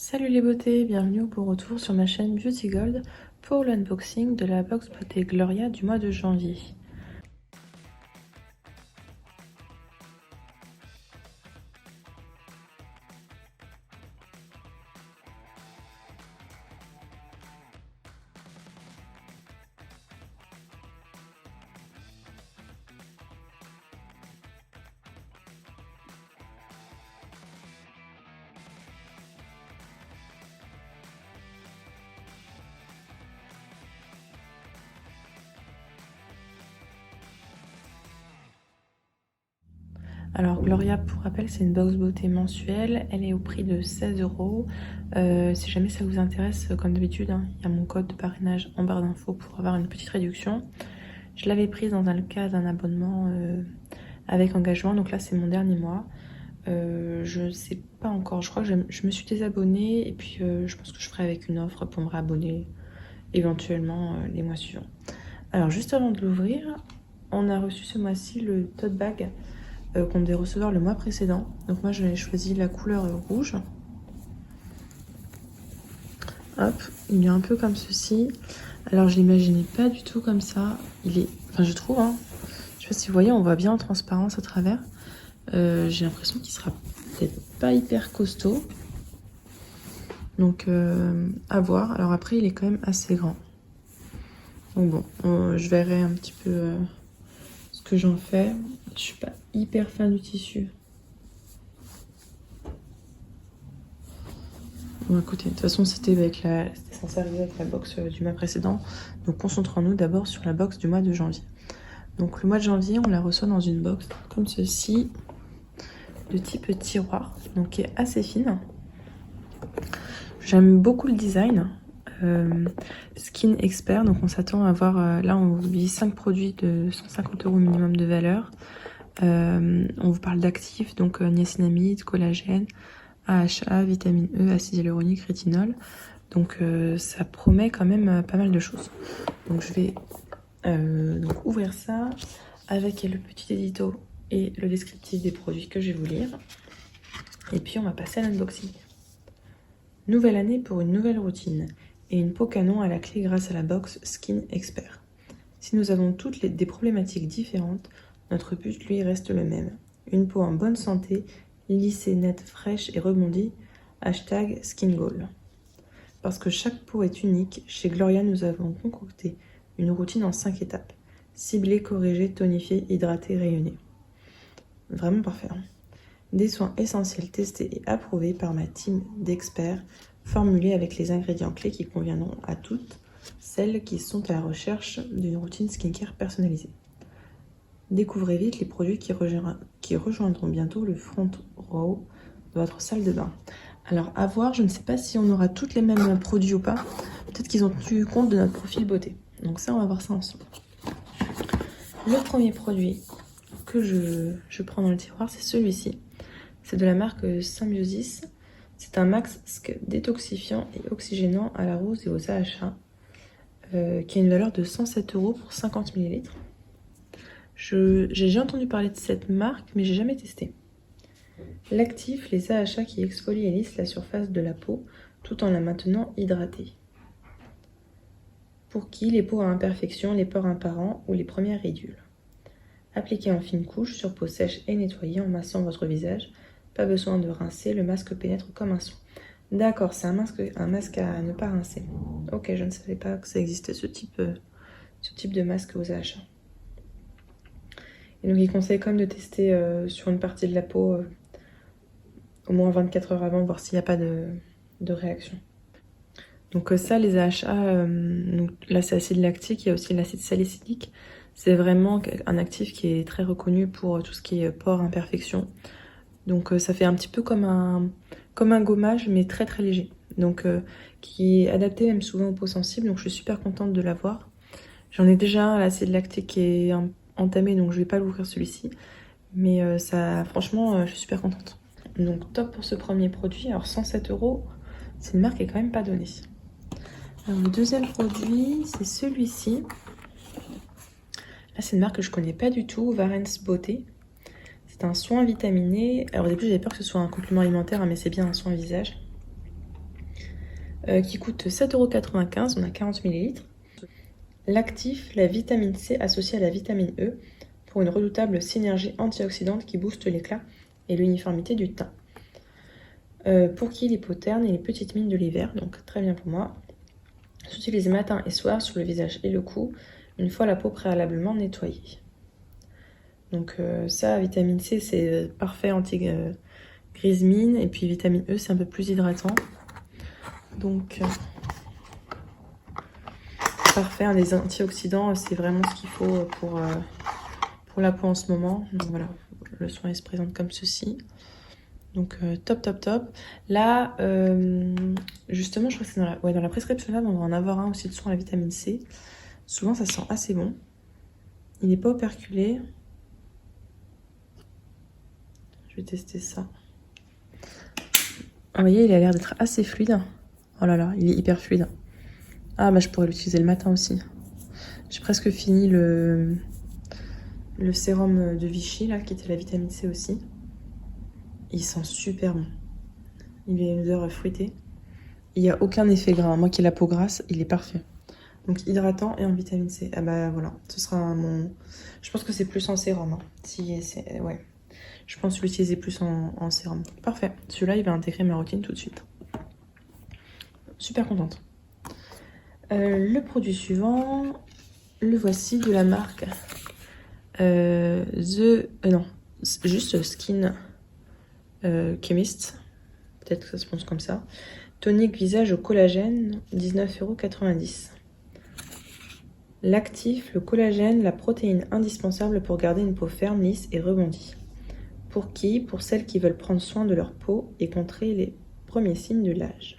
Salut les beautés, bienvenue au beau retour sur ma chaîne Beauty Gold pour l'unboxing de la box beauté Gloria du mois de janvier. Alors Gloria, pour rappel, c'est une box beauté mensuelle, elle est au prix de 16 €. Si jamais ça vous intéresse, comme d'habitude, il y a mon code de parrainage en barre d'infos pour avoir une petite réduction. Je l'avais prise dans le cadre d'un abonnement avec engagement, donc là c'est mon dernier mois. Je sais pas encore, je crois que je me suis désabonnée et puis je pense que je ferai avec une offre pour me réabonner éventuellement les mois suivants. Alors juste avant de l'ouvrir, on a reçu ce mois-ci le tote bag qu'on devait recevoir le mois précédent. Donc moi j'avais choisi la couleur rouge. Hop, il est un peu comme ceci. Alors je l'imaginais pas du tout comme ça. Il est, enfin je trouve, je sais pas si vous voyez, on voit bien en transparence à travers. J'ai l'impression qu'il sera peut-être pas hyper costaud. Donc à voir. Alors après il est quand même assez grand. Donc bon, je verrai un petit peu ce que j'en fais. Je suis pas hyper fan du tissu. Bon écoutez, de toute façon c'était censé arriver avec la box du mois précédent. Donc concentrons-nous d'abord sur la box du mois de janvier. Donc le mois de janvier, on la reçoit dans une box comme ceci, de type tiroir, donc qui est assez fine. J'aime beaucoup le design. Skin Expert, donc on s'attend à avoir, là on vous dit 5 produits de 150 € minimum de valeur. On vous parle d'actifs, donc niacinamide, collagène, AHA, vitamine E, acide hyaluronique, rétinol. Donc ça promet quand même pas mal de choses. Donc je vais donc ouvrir ça avec le petit édito et le descriptif des produits que je vais vous lire. Et puis on va passer à l'unboxing. Nouvelle année pour une nouvelle routine et une peau canon à la clé grâce à la box Skin Expert. Si nous avons toutes des problématiques différentes, notre but lui reste le même. Une peau en bonne santé, lissée, nette, fraîche et rebondie. #SkinGoal. Parce que chaque peau est unique, chez Gloria nous avons concocté une routine en 5 étapes. Cibler, corriger, tonifier, hydrater, rayonner. Vraiment parfait. Des soins essentiels testés et approuvés par ma team d'experts, formulés avec les ingrédients clés qui conviendront à toutes celles qui sont à la recherche d'une routine skincare personnalisée. Découvrez vite les produits qui rejoindront bientôt le front row de votre salle de bain. Alors à voir, je ne sais pas si on aura toutes les mêmes produits ou pas. Peut-être qu'ils ont tenu compte de notre profil beauté. Donc ça, on va voir ça ensemble. Le premier produit que je prends dans le tiroir, c'est celui-ci. C'est de la marque Symbiosis. C'est un masque détoxifiant et oxygénant à la rose et aux AHA qui a une valeur de 107 € pour 50 ml. J'ai déjà entendu parler de cette marque, mais j'ai jamais testé. L'actif, les AHA qui exfolient et lissent la surface de la peau tout en la maintenant hydratée. Pour qui les peaux à imperfection, les pores apparents ou les premières ridules. Appliquez en fine couche sur peau sèche et nettoyée en massant votre visage. Pas besoin de rincer, le masque pénètre comme un soin. D'accord, c'est un masque à ne pas rincer. Ok, je ne savais pas que ça existait ce type de masque aux AHA. Et donc il conseille quand même de tester sur une partie de la peau au moins 24 heures avant, voir s'il n'y a pas de réaction. Donc ça, les AHA, donc là c'est acide lactique, il y a aussi l'acide salicylique. C'est vraiment un actif qui est très reconnu pour tout ce qui est pores, imperfections. Donc ça fait un petit peu comme un gommage, mais très très léger. Donc qui est adapté même souvent aux peaux sensibles, donc je suis super contente de l'avoir. J'en ai déjà un à l'acide lactique qui est entamé, donc je vais pas l'ouvrir celui-ci. Mais ça, franchement, je suis super contente. Donc top pour ce premier produit. Alors 107 €, c'est une marque qui est quand même pas donnée. Alors le deuxième produit, c'est celui-ci. Là, c'est une marque que je connais pas du tout, Varens Beauté. C'est un soin vitaminé. Alors au début, j'avais peur que ce soit un complément alimentaire, mais c'est bien un soin visage. qui coûte 7,95 €, on a 40 ml. L'actif, la vitamine C associée à la vitamine E pour une redoutable synergie antioxydante qui booste l'éclat et l'uniformité du teint. Pour qui les peaux ternes et les petites mines de l'hiver, donc très bien pour moi. S'utilise matin et soir sur le visage et le cou, une fois la peau préalablement nettoyée. Donc ça, vitamine C, c'est parfait anti-grise mine, et puis vitamine E, c'est un peu plus hydratant. Donc parfait, hein, les antioxydants, c'est vraiment ce qu'il faut pour la peau en ce moment. Donc voilà, le soin il se présente comme ceci. Donc top top top. Là, justement, je crois que c'est dans la prescription lab, on va en avoir un aussi de soin à la vitamine C. Souvent, ça sent assez bon. Il n'est pas operculé. Je vais tester ça. Ah, vous voyez, il a l'air d'être assez fluide. Oh là là, il est hyper fluide. Ah bah je pourrais l'utiliser le matin aussi. J'ai presque fini le sérum de Vichy, là, qui était la vitamine C aussi. Il sent super bon. Il a une odeur fruitée. Il n'y a aucun effet gras. Moi qui ai la peau grasse, il est parfait. Donc hydratant et en vitamine C. Ah bah voilà, ce sera mon... Je pense que c'est plus en sérum. Hein. Ouais. Je pense l'utiliser plus en sérum. Parfait. Celui-là, il va intégrer ma routine tout de suite. Super contente. Le produit suivant, le voici de la marque juste Skin Chemist. Peut-être que ça se prononce comme ça. Tonique visage au collagène, 19,90 €. L'actif, le collagène, la protéine indispensable pour garder une peau ferme, lisse et rebondie. Pour qui? Pour celles qui veulent prendre soin de leur peau et contrer les premiers signes de l'âge.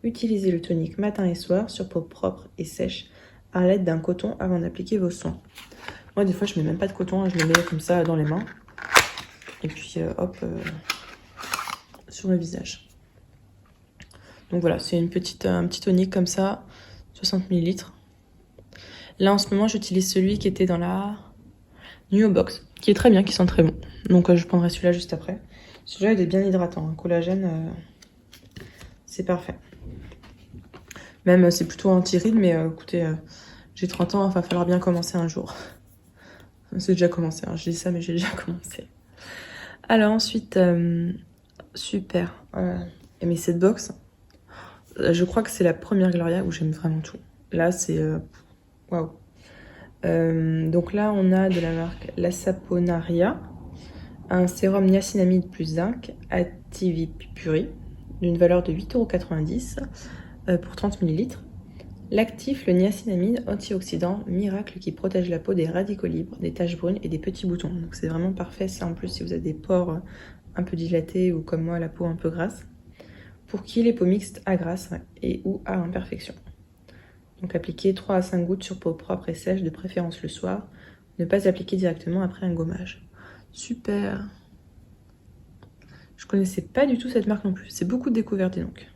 Utilisez le tonique matin et soir sur peau propre et sèche à l'aide d'un coton avant d'appliquer vos soins. Moi, des fois, je mets même pas de coton, je le mets comme ça dans les mains. Et puis, hop, sur le visage. Donc voilà, c'est un petit tonique comme ça, 60 ml. Là, en ce moment, j'utilise celui qui était dans la Nuo Box, qui est très bien, qui sent très bon. Donc, je prendrai celui-là juste après. Celui-là, il est bien hydratant. Hein. Collagène, c'est parfait. Même, c'est plutôt anti-rides, mais écoutez, j'ai 30 ans, il va falloir bien commencer un jour. C'est déjà commencé, hein. Je dis ça, mais j'ai déjà commencé. Alors ensuite, super. Mais cette box, je crois que c'est la première Gloria où j'aime vraiment tout. Là, c'est... Waouh. Donc là, on a de la marque La Saponaria, un sérum niacinamide plus zinc, Activipuri, d'une valeur de 8,90 € pour 30 ml. L'actif, le niacinamide antioxydant miracle qui protège la peau des radicaux libres, des taches brunes et des petits boutons. Donc c'est vraiment parfait, ça en plus si vous avez des pores un peu dilatés ou comme moi la peau un peu grasse. Pour qui les peaux mixtes à grasse et ou à imperfection. Donc appliquer 3 à 5 gouttes sur peau propre et sèche, de préférence le soir. Ne pas appliquer directement après un gommage. Super. Je connaissais pas du tout cette marque non plus. C'est beaucoup de découvertes donc.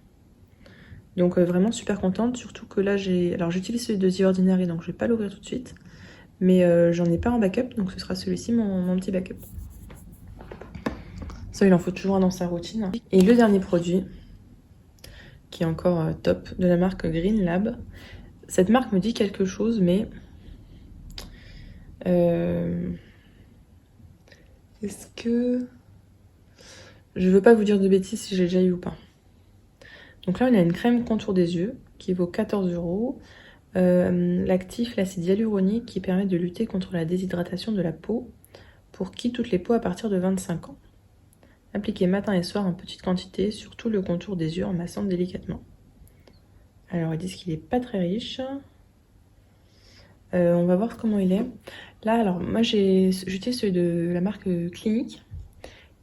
Donc vraiment super contente, surtout que là alors j'utilise celui de The Ordinary, donc je vais pas l'ouvrir tout de suite. Mais j'en ai pas en backup, donc ce sera celui-ci mon petit backup. Ça, il en faut toujours un dans sa routine. Et le dernier produit, qui est encore top, de la marque Green Lab. Cette marque me dit quelque chose, mais... Est-ce que... Je veux pas vous dire de bêtises si j'ai déjà eu ou pas. Donc là, on a une crème contour des yeux qui vaut 14 €. L'actif, l'acide hyaluronique qui permet de lutter contre la déshydratation de la peau pour qui toutes les peaux à partir de 25 ans. Appliquez matin et soir en petite quantité sur tout le contour des yeux en massant délicatement. Alors, ils disent qu'il n'est pas très riche. On va voir comment il est. Là, alors, moi, j'utilise celui de la marque Clinique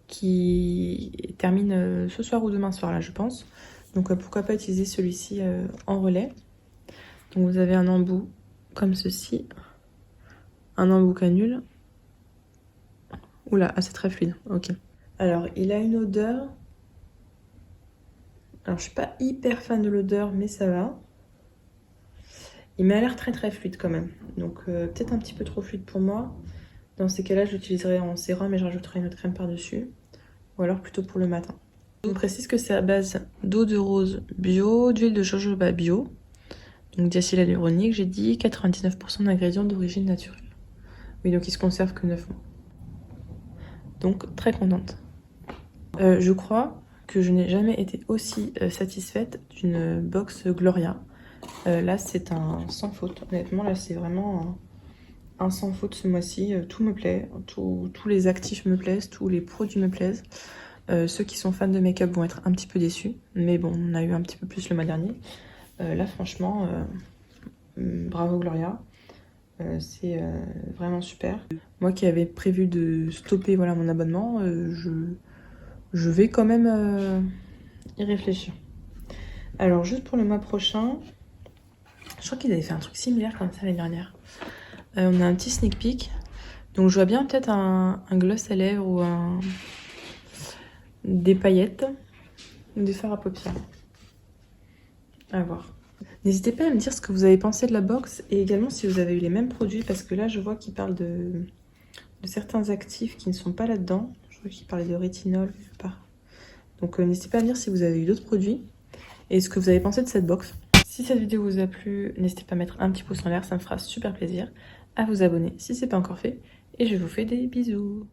qui termine ce soir ou demain soir, là, je pense. Donc, pourquoi pas utiliser celui-ci en relais. Donc, vous avez un embout comme ceci. Un embout canule. Oula, ah, c'est très fluide. Ok. Alors, il a une odeur... Alors, je suis pas hyper fan de l'odeur, mais ça va. Il m'a l'air très très fluide quand même. Donc, peut-être un petit peu trop fluide pour moi. Dans ces cas-là, je l'utiliserai en sérum et je rajouterai une autre crème par-dessus. Ou alors plutôt pour le matin. Je vous précise que c'est à base d'eau de rose bio, d'huile de jojoba bio, donc diacyle hyaluronique, j'ai dit 99% d'ingrédients d'origine naturelle. Oui, donc il se conserve que 9 mois. Donc très contente. Je crois que je n'ai jamais été aussi satisfaite d'une box Gloria. Là, c'est un sans faute. Honnêtement, là, c'est vraiment un sans faute ce mois-ci. Tout me plaît. Tous les actifs me plaisent. Tous les produits me plaisent. Ceux qui sont fans de make-up vont être un petit peu déçus. Mais bon, on a eu un petit peu plus le mois dernier. Là, franchement, bravo Gloria. C'est vraiment super. Moi qui avais prévu de stopper voilà, mon abonnement, je vais quand même y réfléchir. Alors, juste pour le mois prochain, je crois qu'ils avaient fait un truc similaire comme ça l'année dernière. On a un petit sneak peek. Donc, je vois bien peut-être un gloss à lèvres ou des paillettes ou des fards à paupières. À voir. N'hésitez pas à me dire ce que vous avez pensé de la box et également si vous avez eu les mêmes produits parce que là, je vois qu'ils parlent de certains actifs qui ne sont pas là-dedans. Je vois qu'ils parlaient de rétinol quelque part. Donc, n'hésitez pas à me dire si vous avez eu d'autres produits et ce que vous avez pensé de cette box. Si cette vidéo vous a plu, n'hésitez pas à mettre un petit pouce en l'air, ça me fera super plaisir. À vous abonner si ce n'est pas encore fait. Et je vous fais des bisous.